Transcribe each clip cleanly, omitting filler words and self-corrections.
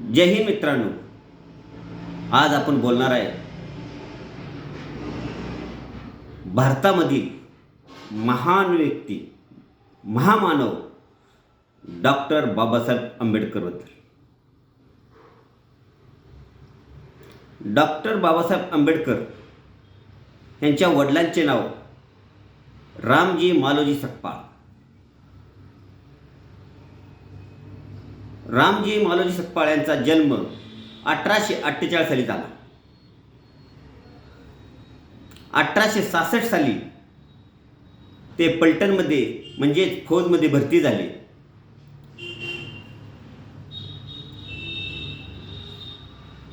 जय हिंद मित्रांनो. आज आपण बोलणार आहे भारतामधील महान व्यक्ती, महामानव डॉक्टर बाबासाहेब आंबेडकरबद्दल. डॉक्टर बाबासाहेब आंबेडकर यांच्या वडिलांचे नाव रामजी मालोजी सकपाळ. रामजी मालोजी सकपाळ यांचा जन्म 1848 साली झाला. 1866 साली ते पलटणमध्ये म्हणजेच फौजमध्ये भरती झाले.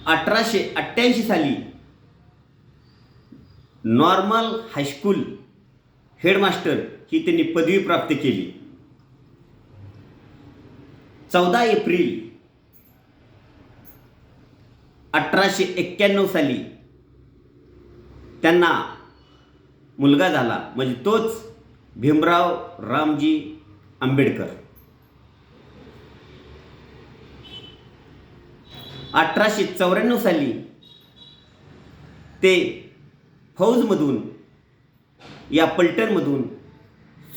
1888 साली नॉर्मल हायस्कूल हेडमास्टर ही त्यांनी पदवी प्राप्त केली. 14 एप्रिल 1891 साली त्यांना मुलगा झाला, म्हणजे तोच भीमराव रामजी आंबेडकर. 1894 साली ते फौजमधून या पलटणमधून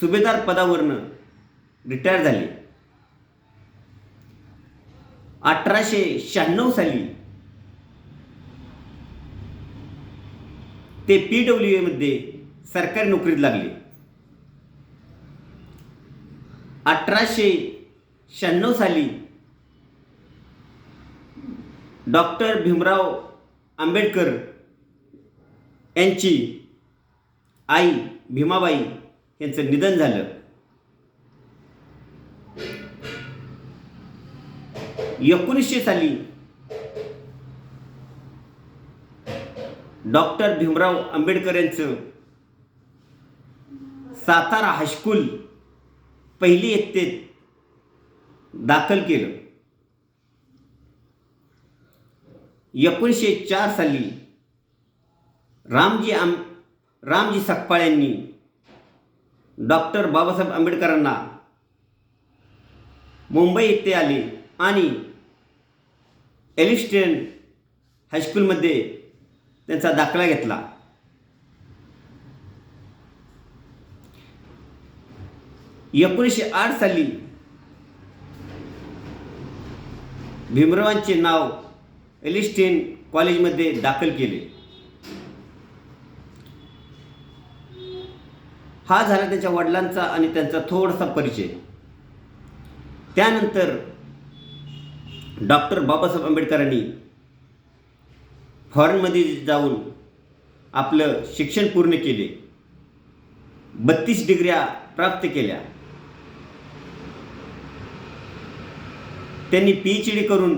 सुभेदार पदावरनं रिटायर झाले. 1896 साली ते PWAमध्ये सरकारी नोकरीत लागले. 1896 साली डॉक्टर भीमराव आंबेडकर यांची आई भीमाबाई यांचं निधन झालं. 1900 साली डॉक्टर भीमराव आंबेडकर यांचं सातारा हायस्कूल पहिली इयत्तेत दाखल केलं. 1904 साली रामजी सकपाळ यांनी डॉक्टर बाबासाहेब आंबेडकरांना मुंबई येथे आले आणि एलिस्टन हायस्कूलमध्ये त्यांचा दाखला घेतला. 1908 साली भीमरावांचे नाव एलिस्टन कॉलेजमध्ये दाखल केले. हा झाला त्यांच्या वडिलांचा आणि त्यांचा थोडासा परिचय. त्यानंतर डॉक्टर बाबासाहेब आंबेडकरांनी फॉरेनमध्ये जाऊन आपलं शिक्षण पूर्ण केले. 32 डिग्र्या प्राप्त केल्या. त्यांनी PhD करून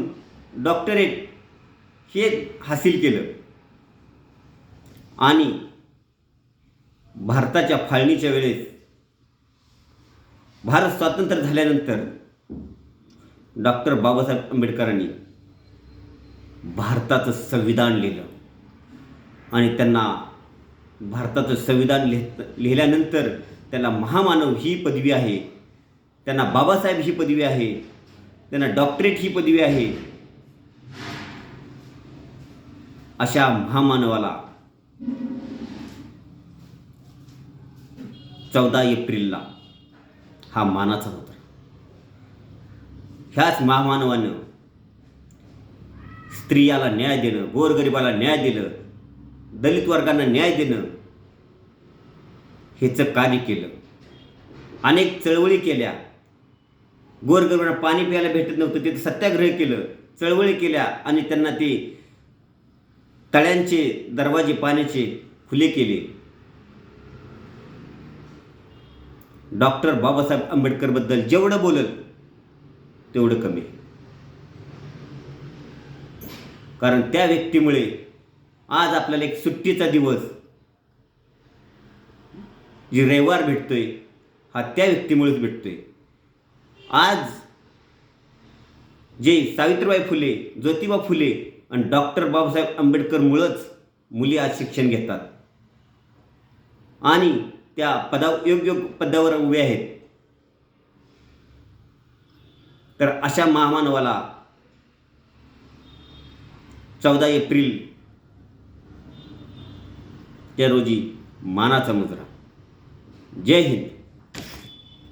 डॉक्टरेट हे हासिल केलं आणि भारताच्या फाळणीच्या वेळेस भारत स्वातंत्र्य झाल्यानंतर डॉक्टर बाबासाहेब आंबेडकरांनी भारताचं संविधान लिहिलं आणि त्यांना भारताचं संविधान लिहिल्यानंतर त्याला महामानव ही पदवी आहे, त्यांना बाबासाहेब ही पदवी आहे, त्यांना डॉक्टरेट ही पदवी आहे. अशा महामानवाला 14 एप्रिलला हा मानाचा होता. ह्याच महामानवानं स्त्रियाला न्याय देणं, गोरगरिबाला न्याय दिलं, दलित वर्गांना न्याय देणं हेचं कार्य केलं. अनेक चळवळी केल्या. गोरगरिबांना पाणी प्यायला भेटत नव्हतं, तिथं सत्याग्रह केलं, चळवळी केल्या आणि त्यांना ते तळ्यांचे दरवाजे पाण्याचे खुले केले. डॉक्टर बाबासाहेब आंबेडकरबद्दल जेवढं बोलल तेवढं कमी, कारण त्या व्यक्तीमुळे आज आपल्याला एक सुट्टीचा दिवस जी रविवार भेटतोय हा त्या व्यक्तीमुळेच भेटतोय. आज जे सावित्रीबाई फुले, ज्योतिबा फुले आणि डॉक्टर बाबासाहेब आंबेडकरमुळंच मुली आज शिक्षण घेतात आणि त्या योग्य पदावर उभे आहेत. तर अशा महामानवाला 14 एप्रिल त्या रोजी मानाचा मुजरा. जय हिंद.